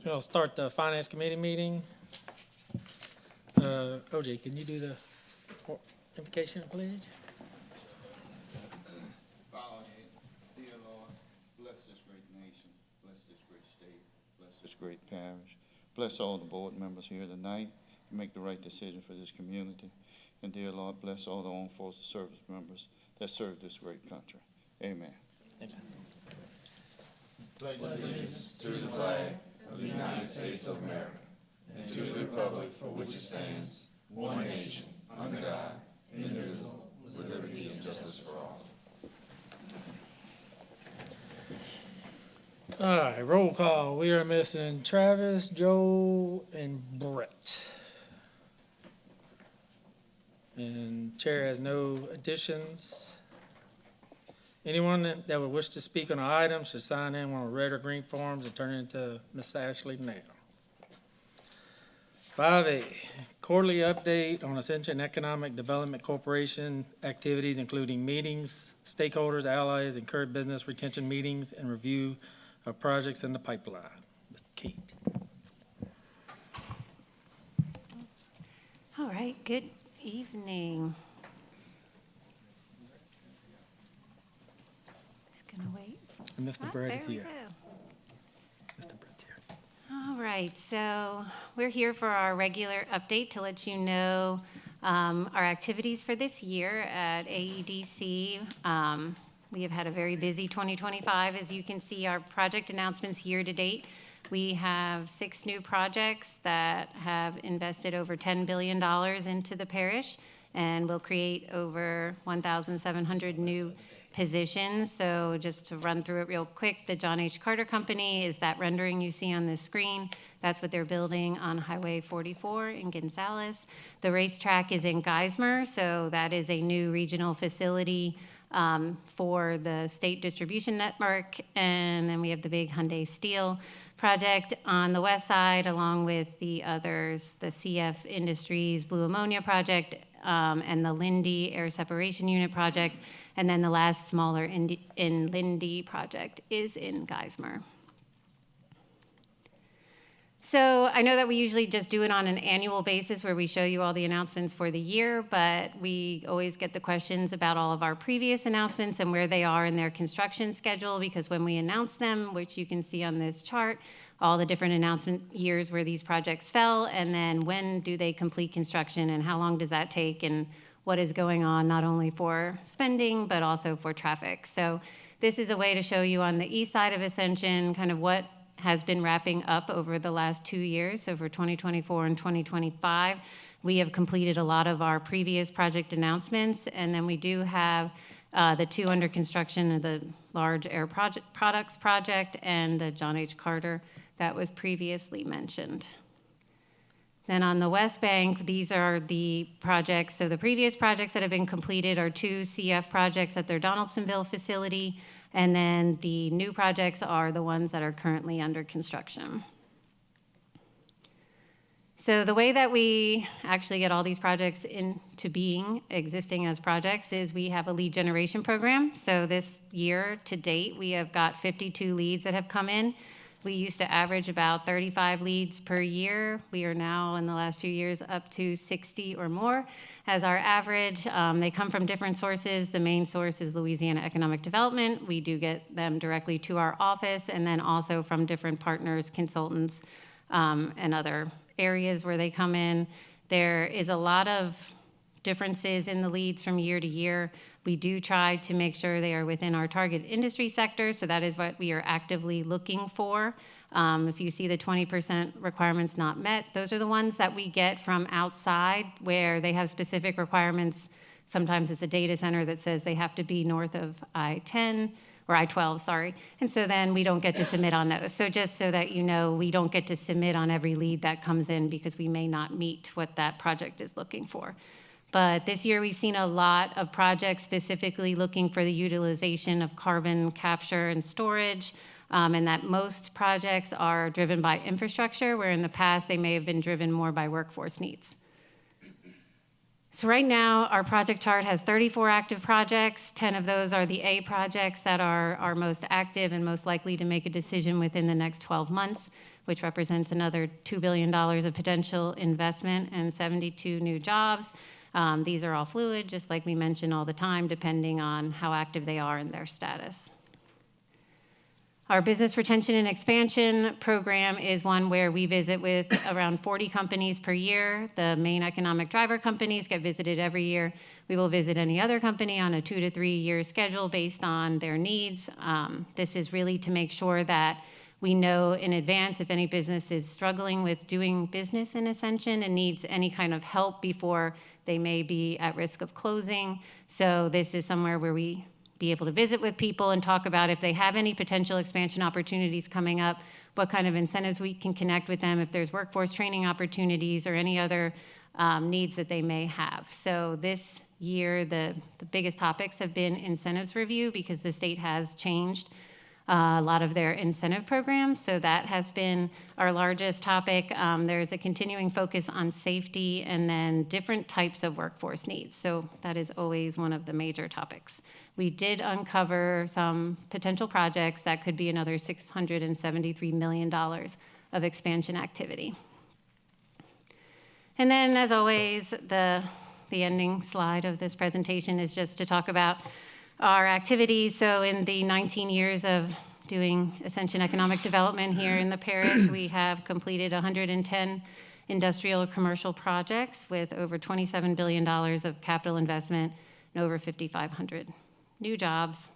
I'll start the Finance Committee meeting. OJ, can you do the invocation, please? Bow our head. Dear Lord, bless this great nation, bless this great state, bless this great parish. Bless all the board members here tonight and make the right decision for this community. And dear Lord, bless all the armed forces service members that serve this great country. Amen. Amen. Pledge allegiance to the flag of the United States of America and to the republic for which it stands, one nation, under God, indivisible, with liberty and justice for all. All right, roll call. We are missing Travis, Joe, and Brett. And Chair has no additions. Anyone that would wish to speak on an item should sign in one of the red or green forms and turn it into Ms. Ashley now. 5A, quarterly update on Ascension Economic Development Corporation activities, including meetings, stakeholders, allies, and current business retention meetings, and review of projects in the pipeline. Ms. Kate. All right, good evening. Just gonna wait. And Mr. Brett is there we here. go. Mr. Brett's here. All right, so we're here for our regular update to let you know our activities for this year at AEDC. We have had a very busy 2025. As you can see, our project announcements year to date. We have 6 new projects that have invested over $10 billion into the parish and will create over 1,700 new positions. So just to run through it real quick, the John H. Carter Company is that rendering you see on the screen. That's what they're building on Highway 44 in Gonzales. The racetrack is in Geismar, so that is a new regional facility for the state distribution network. And then we have the big Hyundai Steel project on the west side, along with the others, the CF Industries Blue Ammonia project and the Lindy Air Separation Unit project. And then the last smaller in Lindy project is in Geismar. So I know that we usually just do it on an annual basis where we show you all the announcements for the year, but we always get the questions about all of our previous announcements and where they are in their construction schedule, because when we announce them, which you can see on this chart, all the different announcement years where these projects fell, and then when do they complete construction and how long does that take, and what is going on not only for spending, but also for traffic. So this is a way to show you on the east side of Ascension kind of what has been wrapping up over the last 2 years. So for 2024 and 2025, we have completed a lot of our previous project announcements, and then we do have the 2 under construction, the large air products project and the John H. Carter that was previously mentioned. Then on the West Bank, these are the projects. So the previous projects that have been completed are 2 CF projects at their Donaldsonville facility, and then the new projects are the ones that are currently under construction. So the way that we actually get all these projects into being, existing as projects, is we have a lead generation program. So this year to date, we have got 52 leads that have come in. We used to average about 35 leads per year. We are now, in the last few years, up to 60 or more as our average. They come from different sources. The main source is Louisiana Economic Development. We do get them directly to our office, and then also from different partners, consultants, and other areas where they come in. There is a lot of differences in the leads from year to year. We do try to make sure they are within our target industry sector, so that is what we are actively looking for. If you see the 20% requirements not met, those are the ones that we get from outside where they have specific requirements. Sometimes it's a data center that says they have to be north of I-10 or I-12, sorry. And so then we don't get to submit on those. So just so that you know, we don't get to submit on every lead that comes in because we may not meet what that project is looking for. But this year we've seen a lot of projects specifically looking for the utilization of carbon capture and storage, and that most projects are driven by infrastructure, where in the past they may have been driven more by workforce needs. So right now, our project chart has 34 active projects. 10 of those are the A projects that are most active and most likely to make a decision within the next 12 months, which represents another $2 billion of potential investment and 72 new jobs. These are all fluid, just like we mention all the time, depending on how active they are in their status. Our business retention and expansion program is one where we visit with around 40 companies per year. The main economic driver companies get visited every year. We will visit any other company on a 2 to 3 year schedule based on their needs. This is really to make sure that we know in advance if any business is struggling with doing business in Ascension and needs any kind of help before they may be at risk of closing. So this is somewhere where we be able to visit with people and talk about if they have any potential expansion opportunities coming up, what kind of incentives we can connect with them, if there's workforce training opportunities or any other needs that they may have. So this year, the biggest topics have been incentives review because the state has changed a lot of their incentive programs. So that has been our largest topic. There's a continuing focus on safety and then different types of workforce needs. So that is always one of the major topics. We did uncover some potential projects that could be another $673 million of expansion activity. And then, as always, the ending slide of this presentation is just to talk about our activities. So in the 19 years of doing Ascension Economic Development here in the parish, we have completed 110 industrial commercial projects with over $27 billion of capital investment and over 5,500 new jobs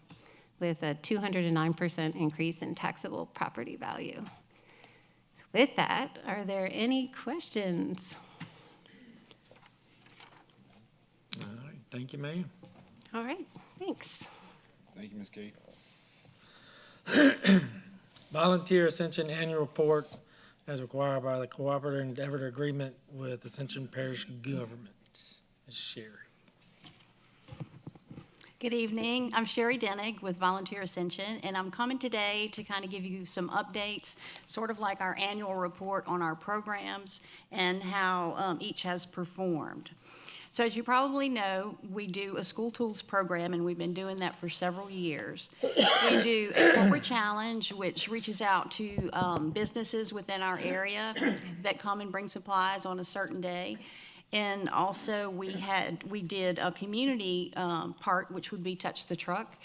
with a 209% increase in taxable property value. So with that, are there any questions? All right, thank you, Mayor. All right, thanks. Thank you, Ms. Kate. Volunteer Ascension Annual Report as required by the Cooperative Endeavor Agreement with Ascension Parish Government. Ms. Sherry. Good evening. I'm Sherry Dennig with Volunteer Ascension, and I'm coming today to kind of give you some updates, sort of like our annual report on our programs and how each has performed. So as you probably know, we do a school tools program, and we've been doing that for several years. We do a corporate challenge, which reaches out to businesses within our area that come and bring supplies on a certain day. And also we did a community part, which would be Touch the Truck.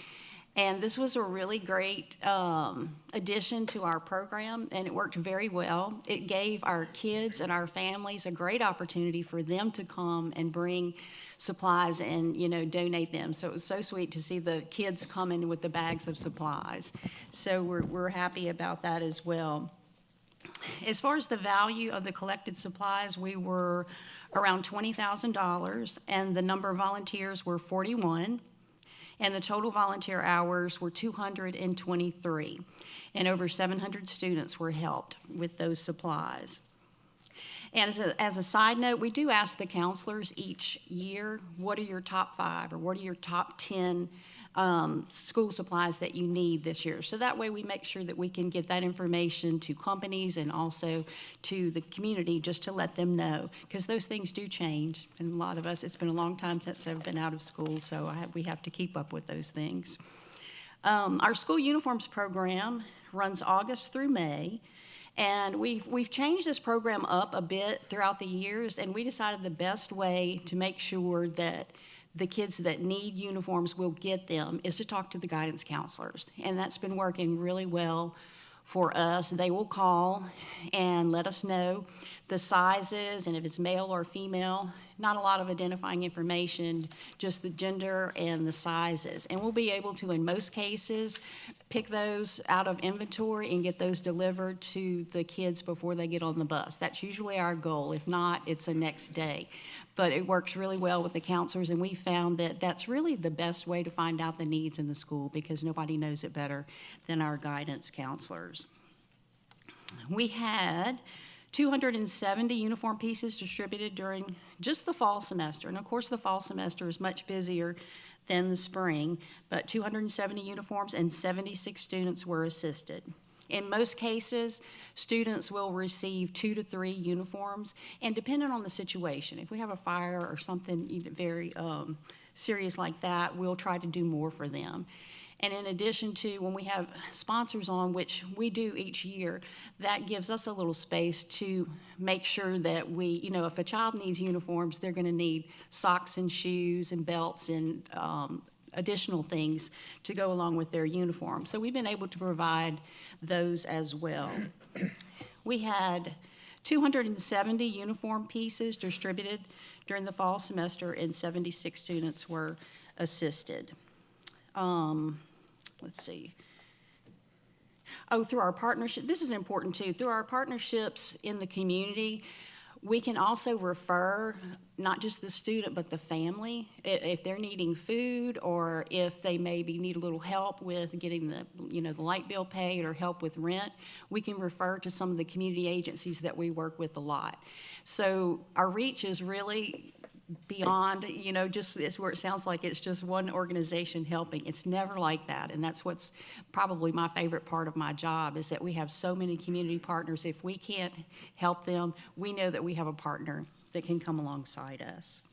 And this was a really great addition to our program, and it worked very well. It gave our kids and our families a great opportunity for them to come and bring supplies and, donate them. So it was so sweet to see the kids come in with the bags of supplies. So we're happy about that as well. As far as the value of the collected supplies, we were around $20,000, and the number of volunteers were 41. And the total volunteer hours were 223, and over 700 students were helped with those supplies. And as a side note, we do ask the counselors each year, what are your top 5 or what are your top 10 school supplies that you need this year? So that way we make sure that we can get that information to companies and also to the community just to let them know, because those things do change. And a lot of us, it's been a long time since I've been out of school, so we have to keep up with those things. Our school uniforms program runs August through May. And we've changed this program up a bit throughout the years, and we decided the best way to make sure that the kids that need uniforms will get them is to talk to the guidance counselors. And that's been working really well for us. They will call and let us know the sizes and if it's male or female. Not a lot of identifying information, just the gender and the sizes. And we'll be able to, in most cases, pick those out of inventory and get those delivered to the kids before they get on the bus. That's usually our goal. If not, it's a next day. But it works really well with the counselors, and we found that that's really the best way to find out the needs in the school, because nobody knows it better than our guidance counselors. We had 270 uniform pieces distributed during just the fall semester. And of course, the fall semester is much busier than the spring, but 270 uniforms and 76 students were assisted. In most cases, students will receive 2 to 3 uniforms, and depending on the situation, if we have a fire or something very serious like that, we'll try to do more for them. And in addition to when we have sponsors on, which we do each year, that gives us a little space to make sure that we, you know, if a child needs uniforms, they're going to need socks and shoes and belts and additional things to go along with their uniform. So we've been able to provide those as well. We had 270 uniform pieces distributed during the fall semester, and 76 students were assisted. Let's see. Oh, through our partnership, this is important too, through our partnerships in the community, we can also refer not just the student, but the family. If they're needing food, or if they maybe need a little help with getting the, you know, the light bill paid or help with rent, we can refer to some of the community agencies that we work with a lot. So our reach is really beyond, you know, just it's where it sounds like it's just one organization helping. It's never like that, and that's what's probably my favorite part of my job, is that we have so many community partners. If we can't help them, we know that we have a partner that can come alongside us.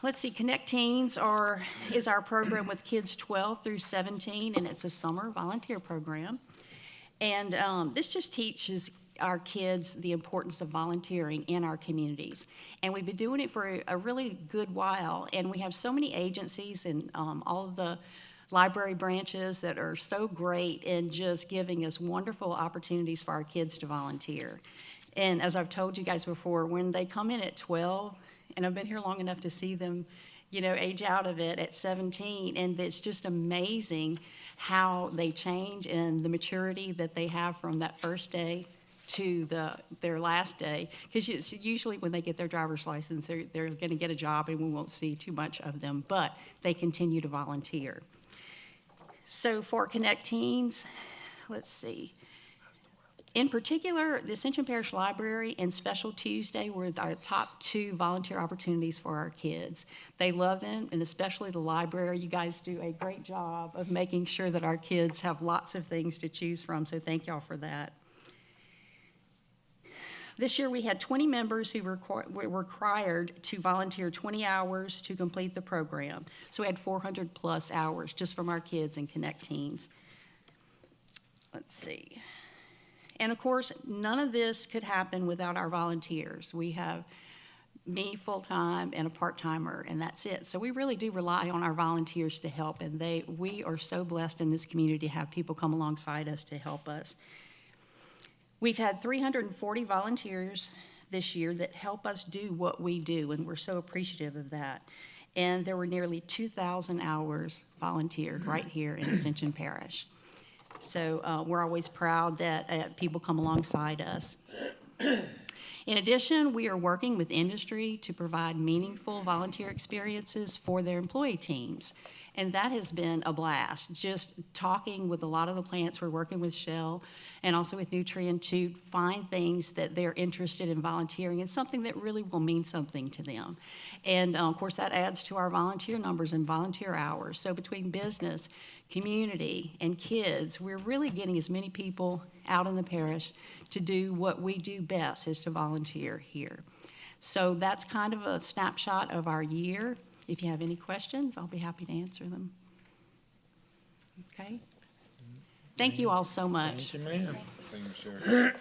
Let's see, Connect Teens is our program with kids 12 through 17, and it's a summer volunteer program. And this just teaches our kids the importance of volunteering in our communities. And we've been doing it for a really good while, and we have so many agencies and all of the library branches that are so great in just giving us wonderful opportunities for our kids to volunteer. And as I've told you guys before, when they come in at 12, and I've been here long enough to see them, you know, age out of it at 17, and it's just amazing how they change and the maturity that they have from that first day to their last day, because usually when they get their driver's license, they're going to get a job and we won't see too much of them, but they continue to volunteer. So for Connect Teens, let's see. In particular, the Ascension Parish Library and Special Tuesday were our top 2 volunteer opportunities for our kids. They love them, and especially the library. You guys do a great job of making sure that our kids have lots of things to choose from, so thank y'all for that. This year, we had 20 members who were required to volunteer 20 hours to complete the program. So we had 400-plus hours just from our kids in Connect Teens. Let's see. And of course, none of this could happen without our volunteers. We have me full-time and a part-timer, and that's it. So we really do rely on our volunteers to help, and we are so blessed in this community to have people come alongside us to help us. We've had 340 volunteers this year that help us do what we do, and we're so appreciative of that. And there were nearly 2,000 hours volunteered right here in Ascension Parish. So we're always proud that people come alongside us. In addition, we are working with industry to provide meaningful volunteer experiences for their employee teams. And that has been a blast, just talking with a lot of the plants. We're working with Shell and also with Nutrien to find things that they're interested in volunteering and something that really will mean something to them. And of course, that adds to our volunteer numbers and volunteer hours. So between business, community, and kids, we're really getting as many people out in the parish to do what we do best, is to volunteer here. So that's kind of a snapshot of our year. If you have any questions, I'll be happy to answer them. Okay? Thank you all so much. Thank you, ma'am. Thank you, Sherry.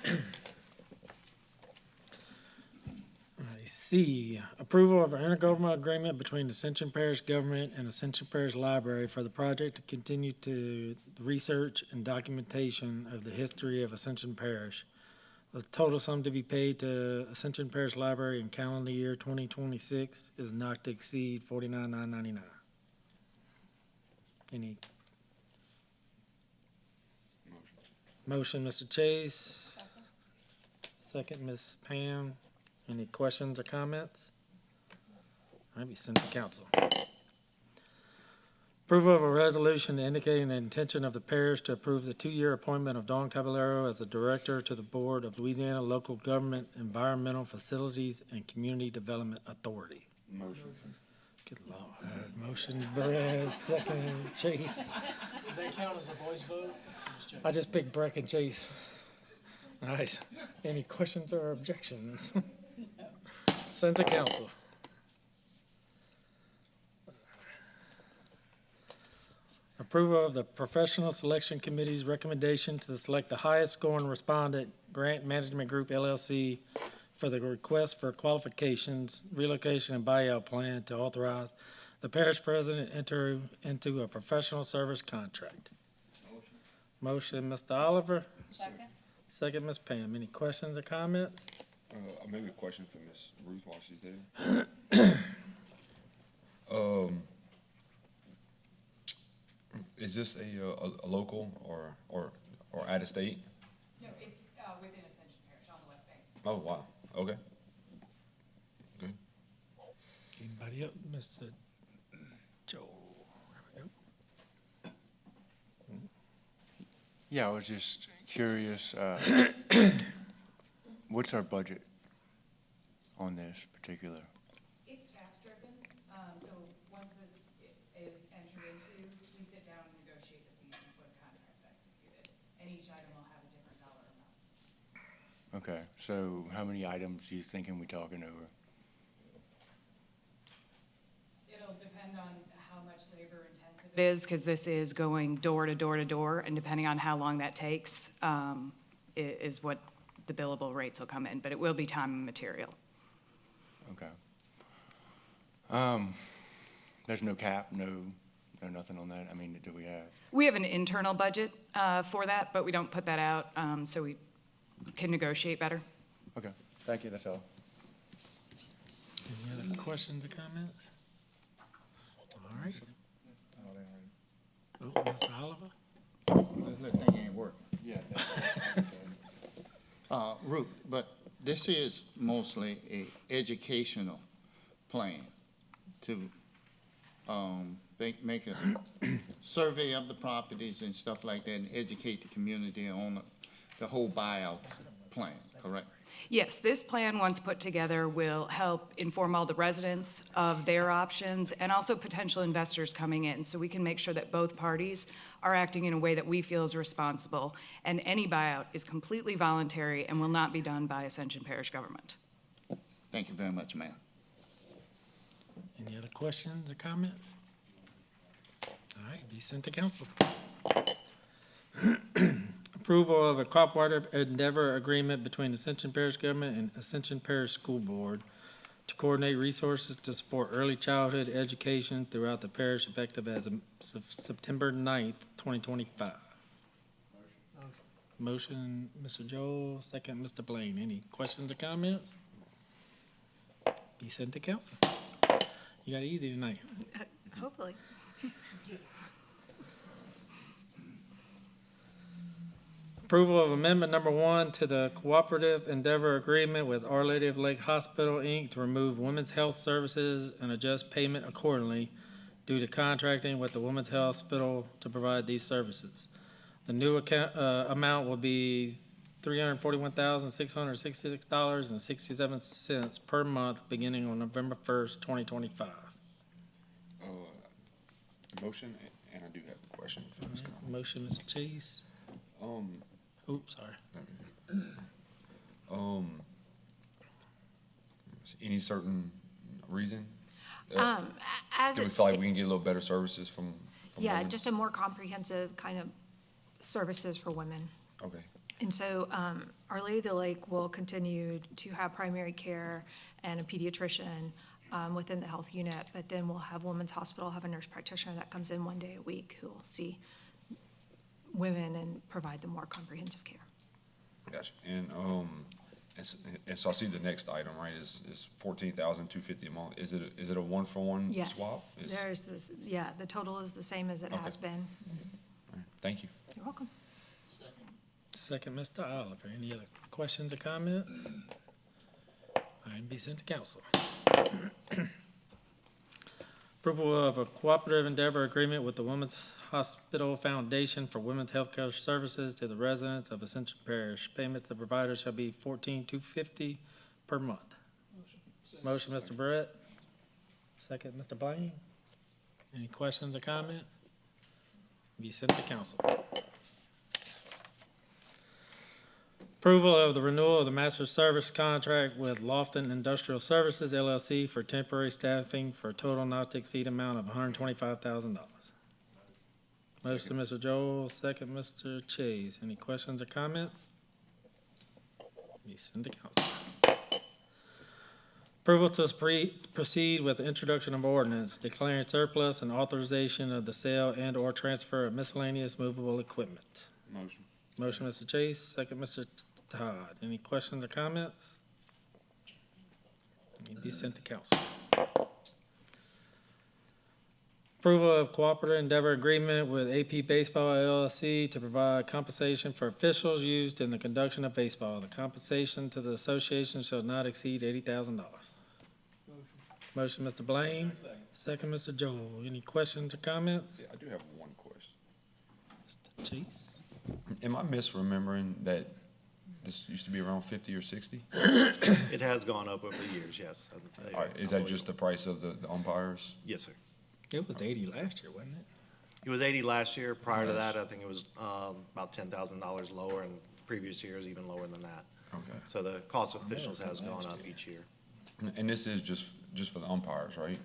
I see. Approval of an intergovernmental agreement between Ascension Parish Government and Ascension Parish Library for the project to continue to research and documentation of the history of Ascension Parish. The total sum to be paid to Ascension Parish Library in calendar year 2026 is not to exceed $49,999. Any? Motion, Mr. Chase. Second, Ms. Pam. Any questions or comments? All right, be sent to council. Approval of a resolution indicating the intention of the parish to approve the 2-year appointment of Dawn Caballero as the Director to the Board of Louisiana Local Government Environmental Facilities and Community Development Authority. Motion. Good Lord. Motion, Brad, second, Chase. Does that count as a voice vote? I just picked Breck and Chase. Nice. Any questions or objections? Sent to council. Approval of the Professional Selection Committee's recommendation to select the highest scoring respondent, Grant Management Group LLC, for the request for qualifications, relocation, and buyout plan to authorize the parish president enter into a professional service contract. Motion, Mr. Oliver. Second, Ms. Pam. Any questions or comments? Maybe a question for Ms. Ruth while she's there. Is this a local or out of state? No, it's within Ascension Parish on the West Bank. Oh, wow, okay. Good. Anybody else? Mr. Joel. Yeah, I was just curious, what's our budget on this particular? It's task-driven, so once this is entered into, we sit down and negotiate the fees before the contract's executed, and each item will have a different dollar amount. Okay, so how many items are you thinking we talking over? It'll depend on how much labor intensive it is, because this is going door to door to door, and depending on how long that takes, is what the billable rates will come in, but it will be time and material. Okay. There's no cap, no nothing on that? I mean, do we have? We have an internal budget for that, but we don't put that out, so we can negotiate better. Okay, thank you, that's all. Any other questions or comments? All right. Oh, Mr. Oliver? This little thing ain't working. Yeah. Ruth, but this is mostly a educational plan to, make a survey of the properties and stuff like that and educate the community on the whole buyout plan, correct? Yes, this plan, once put together, will help inform all the residents of their options and also potential investors coming in, so we can make sure that both parties are acting in a way that we feel is responsible, and any buyout is completely voluntary and will not be done by Ascension Parish government. Thank you very much, ma'am. Any other questions or comments? All right, be sent to council. Approval of a cooperative endeavor agreement between Ascension Parish Government and Ascension Parish School Board to coordinate resources to support early childhood education throughout the parish effective as of September 9th, 2025. Motion, Mr. Joel, second, Mr. Blaine. Any questions or comments? Be sent to council. You got it easy tonight. Hopefully. Approval of amendment number 1 to the cooperative endeavor agreement with Our Lady of Lake Hospital, Inc. to remove women's health services and adjust payment accordingly due to contracting with the Women's Hospital to provide these services. The new amount will be $341,666.67 per month, beginning on November 1st, 2025. Motion, and I do have a question for Ms. Conlon. Motion, Mr. Chase. Oops, sorry. Any certain reason? As Do we it's, feel like we can get a little better services from yeah, women? just a more comprehensive kind of services for women. Okay, And so Our Lady of the Lake will continue to have primary care and a pediatrician within the health unit, but then we'll have Women's Hospital have a nurse practitioner that comes in one day a week who will see women and provide them more comprehensive care. gotcha. And so I see the next item, right, is $14,250 a month. Is it a one-for-one Yes, swap? there's this, yeah, the total is the same as it has Okay. been. All right, thank you. You're welcome. Second, Mr. Oliver. Any other questions or comments? All right, be sent to council. Approval of a cooperative endeavor agreement with the Women's Hospital Foundation for Women's Healthcare Services to the residents of Ascension Parish. Payment to the provider shall be $14,250 per month. Motion, Mr. Brett. Second, Mr. Blaine. Any questions or comments? Be sent to council. Approval of the renewal of the master service contract with Lofton Industrial Services LLC for temporary staffing for a total not to exceed amount of $125,000. Motion, Mr. Joel, second, Mr. Chase. Any questions or comments? Be sent to council. Approval to proceed with the introduction of ordinance declaring surplus and authorization of the sale and/or transfer of miscellaneous movable equipment. Motion. Motion, Mr. Chase, second, Mr. Todd. Any questions or comments? Need to be sent to council. Approval of cooperative endeavor agreement with AP Baseball LLC to provide compensation for officials used in the conduction of baseball. The compensation to the association shall not exceed $80,000. Motion, Mr. Blaine. Second, Mr. Joel. Any questions or comments? Yeah, I do have one question. Mr. Chase. Am I misremembering that this used to be around 50 or 60? It has gone up over the years, yes. All right, is that just the price of the umpires? Yes, sir. It was 80 last year, wasn't it? It was 80 last year. Prior to that, I think it was about $10,000 lower, and previous years even lower than that. Okay. So the cost of officials has gone up each year. And this is just for the umpires, right?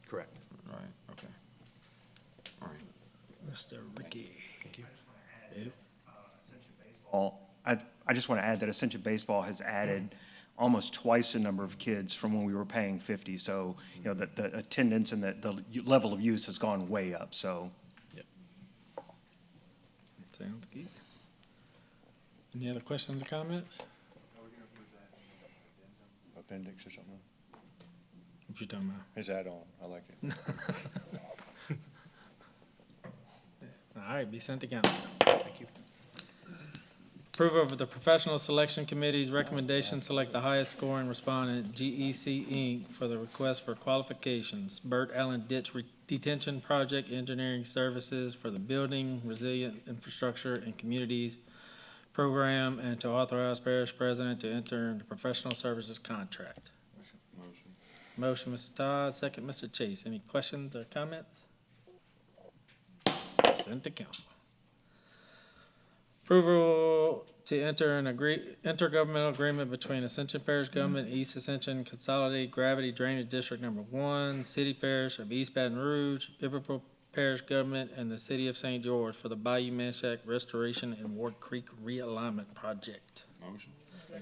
Correct. Right, okay. All right. Mr. Ricky. Thank you. I just want to add that Ascension Baseball has added almost twice the number of kids from when we were paying 50. So, you know, the attendance and the level of use has gone way up, so. Sounds good. Any other questions or comments? Appendix or something? What you talking about? His add-on, I like it. All right, be sent to council. Thank you. Approval of the Professional Selection Committee's recommendation, select the highest scoring respondent, GEC Inc., for the request for qualifications. Burt Allen Ditch Detention Project Engineering Services for the Building Resilient Infrastructure and Communities Program, and to authorize parish president to enter into professional services contract. Motion. Motion, Mr. Todd, second, Mr. Chase. Any questions or comments? Sent to council. Approval to enter an intergovernmental agreement between Ascension Parish Government, East Ascension Consolidated Gravity Drainage District Number 1, City Parish of East Baton Rouge, Iberville Parish Government, and the City of St. George for the Bayou Manchac Restoration and Ward Creek Realignment Project. Motion.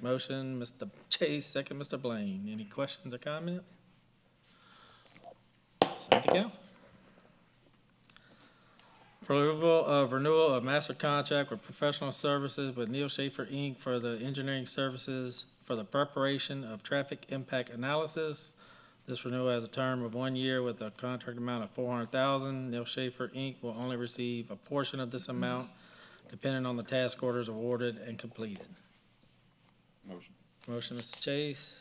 Motion, Mr. Chase, second, Mr. Blaine. Any questions or comments? Send to council. Approval of renewal of master contract with professional services with Neil Schaefer, Inc. for the engineering services for the preparation of traffic impact analysis. This renewal has a term of 1 year with a contract amount of $400,000. Neil Schaefer, Inc. will only receive a portion of this amount, depending on the task orders awarded and completed. Motion. Motion, Mr. Chase.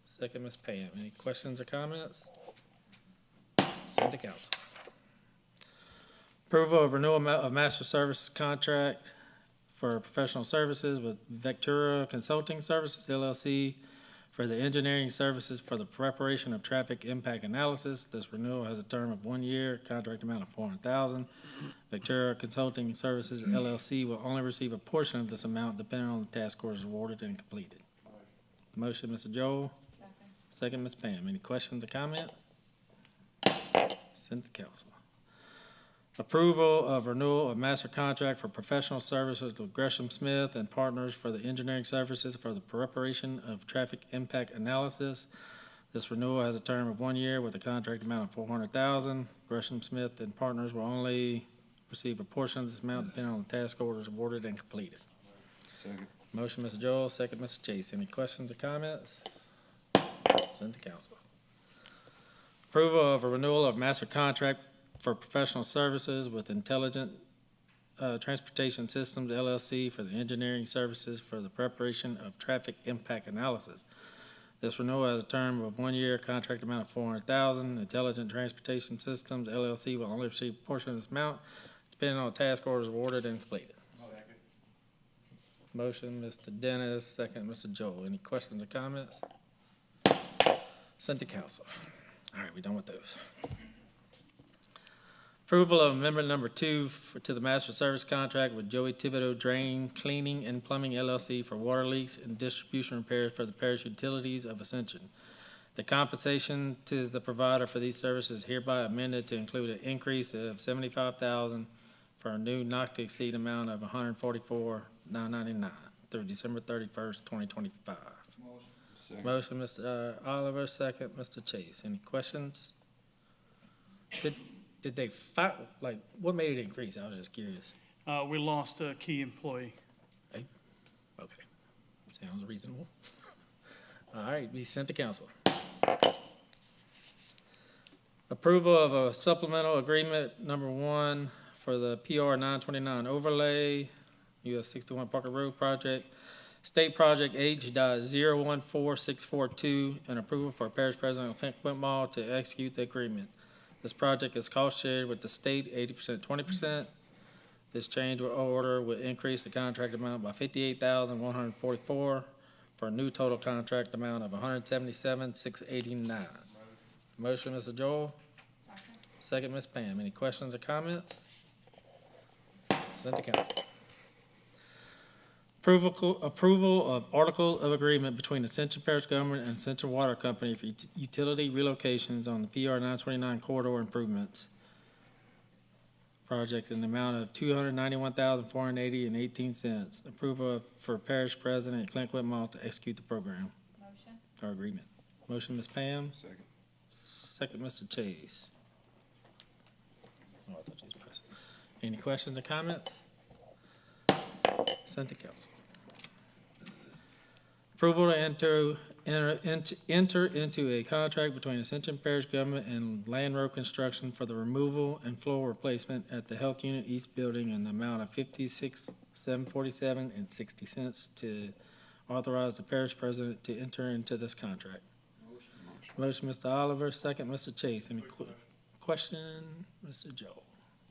Second, Ms. Pam. Any questions or comments? Send to council. Approval of renewal of master service contract for professional services with Vectura Consulting Services LLC for the engineering services for the preparation of traffic impact analysis. This renewal has a term of 1 year, contract amount of $400,000. Vectura Consulting Services LLC will only receive a portion of this amount depending on the task orders awarded and completed. Motion, Mr. Joel. Second, Ms. Pam. Any questions or comments? Send to council. Approval of renewal of master contract for professional services with Gresham Smith and Partners for the engineering services for the preparation of traffic impact analysis. This renewal has a term of 1 year with a contract amount of $400,000. Gresham Smith and Partners will only receive a portion of this amount depending on the task orders awarded and completed. Second. Motion, Mr. Joel, second, Mr. Chase. Any questions or comments? Send to council. Approval of a renewal of master contract for professional services with Intelligent Transportation Systems LLC for the engineering services for the preparation of traffic impact analysis. This renewal has a term of 1 year, contract amount of $400,000. Intelligent Transportation Systems LLC will only receive a portion of this amount, depending on task orders awarded and completed. Motion, Mr. Dennis, second, Mr. Joel. Any questions or comments? Sent to council. All right, we're done with those. Approval of amendment number 2 to the master service contract with Joey Thibodeau Drain Cleaning and Plumbing LLC for water leaks and distribution repairs for the parish utilities of Ascension. The compensation to the provider for these services hereby amended to include an increase of $75,000 for a new not to exceed amount of $144,999 through December 31st, 2025. Motion, Mr. Oliver, second, Mr. Chase. Any questions? Did they like, what made it increase? I was just curious. We lost a key employee. Okay, sounds reasonable. All right, be sent to council. Approval of a supplemental agreement number 1 for the PR 929 overlay, US 61 Parker Road project, State Project H.014642, and approval for Parish President Clint Whitmore to execute the agreement. This project is cost shared with the state 80%, 20%. This change order will increase the contract amount by $58,144 for a new total contract amount of $177,689. Motion, Mr. Joel. Second, Ms. Pam. Any questions or comments? Sent to council. Approval of article of agreement between the Ascension Parish Government and Ascension Water Company for utility relocations on the PR 929 corridor improvements project in the amount of $291,480.18. Approval for Parish President Clint Whitmore to execute the program. Motion. Or agreement. Motion, Ms. Pam. Second. Second, Mr. Chase. Oh, I thought you was pressing. Any questions or comments? Sent to council. Approval to enter into a contract between Ascension Parish Government and Land Road Construction for the removal and floor replacement at the Health Unit East Building in the amount of $56,747.60 to authorize the parish president to enter into this contract. Motion, Mr. Oliver, second, Mr. Chase. Any question, Mr. Joe?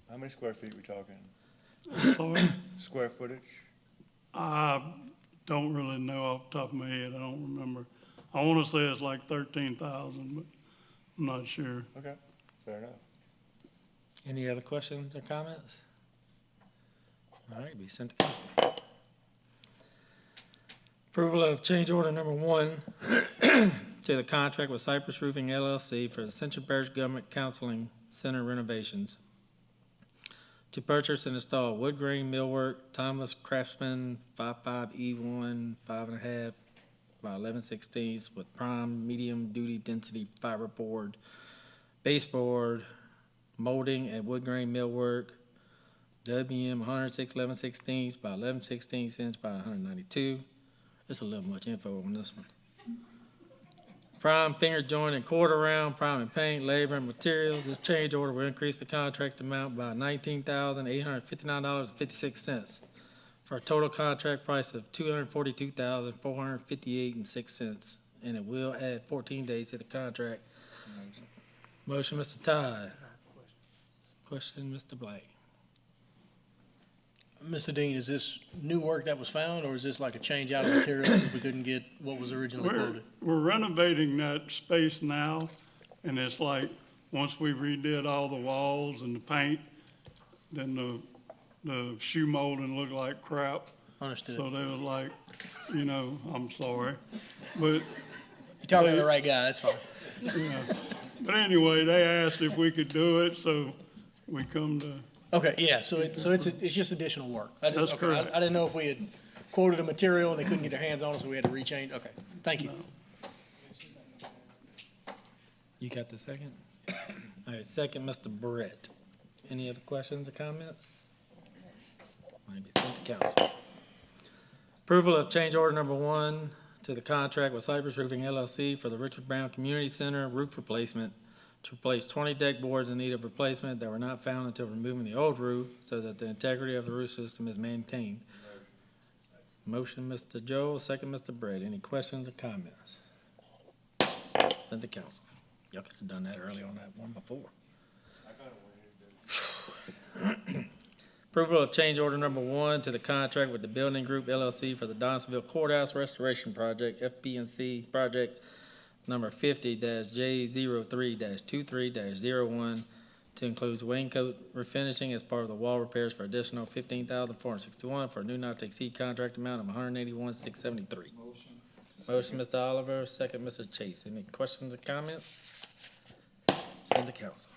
How many square feet we talking? Sorry, Square footage? I don't really know off the top of my head. I don't remember. I want to say it's like 13,000, but I'm not sure. Okay, fair enough. Any other questions or comments? All right, be sent to council. Approval of change order number 1 to the contract with Cypress Roofing LLC for the Ascension Parish Government Counseling Center renovations to purchase and install wood grain millwork, Timeless Craftsman 55E1 5.5 by 11/16 with prime medium duty density fiberboard, baseboard, molding and wood grain millwork, WM 106 11/16 by 11/16 inch by 192. There's a little much info on this one. Prime finger joint and quarter round, prime and paint, labor and materials. This change order will increase the contract amount by $19,859.56 for a total contract price of $242,458.06, and it will add 14 days to the contract. Motion, Mr. Todd. Question, Mr. Blake. Mr. Dean, is this new work that was found, or is this like a change out of material because we couldn't get what was originally quoted? We're renovating that space now, and it's like, once we redid all the walls and the paint, then the shoe molding looked like crap. Understood. So they was like, I'm sorry, but. You're talking to the right guy, that's fine. Yeah. But anyway, they asked if we could do it, so we come to. Okay, yeah, so it's just additional work. That's correct. I didn't know if we had quoted a material and they couldn't get their hands on it, so we had to rechange. Okay, thank you. You got the second? All right, second, Mr. Brett. Any other questions or comments? Maybe sent to council. Approval of change order number 1 to the contract with Cypress Roofing LLC for the Richard Brown Community Center roof replacement to replace 20 deck boards in need of replacement that were not found until removing the old roof so that the integrity of the roof system is maintained. Motion, Mr. Joel, second, Mr. Brett. Any questions or comments? Send to council. Y'all could have done that early on that one before. Approval of change order number 1 to the contract with the Building Group LLC for the Donaldsonville Courthouse Restoration Project, FB&C project number 50-J03-23-01 to include Wayne Coat refinishing as part of the wall repairs for additional $15,461 for a new not to exceed contract amount of $181,673. Motion, Mr. Oliver, second, Mr. Chase. Any questions or comments? Send to council.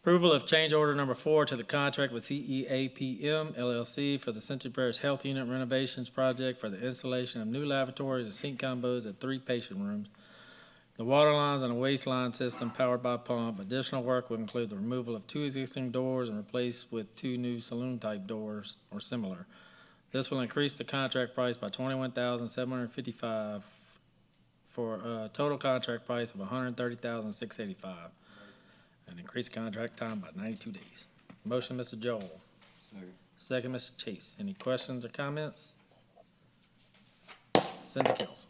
Approval of change order number 4 to the contract with CEAPM LLC for the Century Parish Health Unit renovations project for the installation of new lavatories and sink combos at 3 patient rooms, the water lines and a waste line system powered by pump. Additional work will include the removal of 2 existing doors and replace with 2 new saloon-type doors or similar. This will increase the contract price by $21,755 for a total contract price of $130,685. And increase the contract time by 92 days. Motion, Mr. Joel. Second, Mr. Chase. Any questions or comments? Send to council.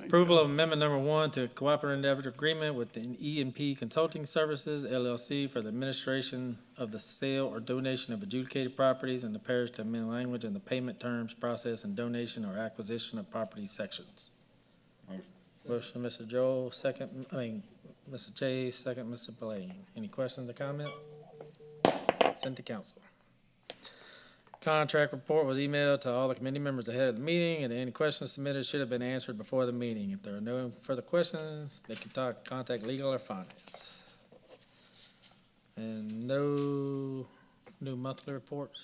Approval of amendment number 1 to cooperative agreement with the E&P Consulting Services LLC for the administration of the sale or donation of adjudicated properties in the parish to amend language in the payment terms, process, and donation or acquisition of property sections. Motion, Mr. Joel, Mr. Chase, second, Mr. Blaine. Any questions or comment? Send to council. Contract report was emailed to all the committee members ahead of the meeting, and any questions submitted should have been answered before the meeting. If there are no further questions, they can contact legal or finance. And no new monthly reports?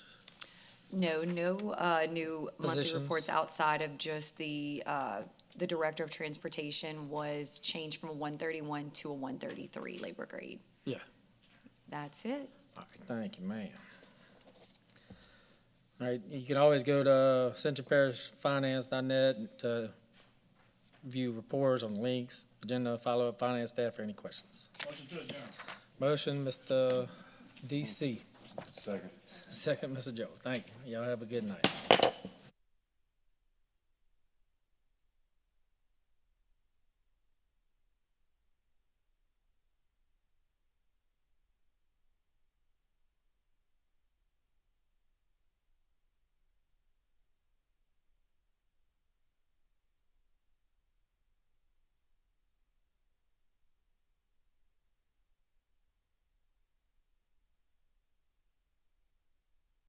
No new monthly Positions? reports outside of just the Director of Transportation was changed from a 131 to a 133 labor grade. Yeah. That's it. All right, thank you, ma'am. All right, you can always go to centralparishfinance.net to view reports on links, agenda, follow-up, finance staff for any questions. Motion to adjourn. Motion, Mr. DC. Second. Second, Mr. Joe. Thank you. Y'all have a good night.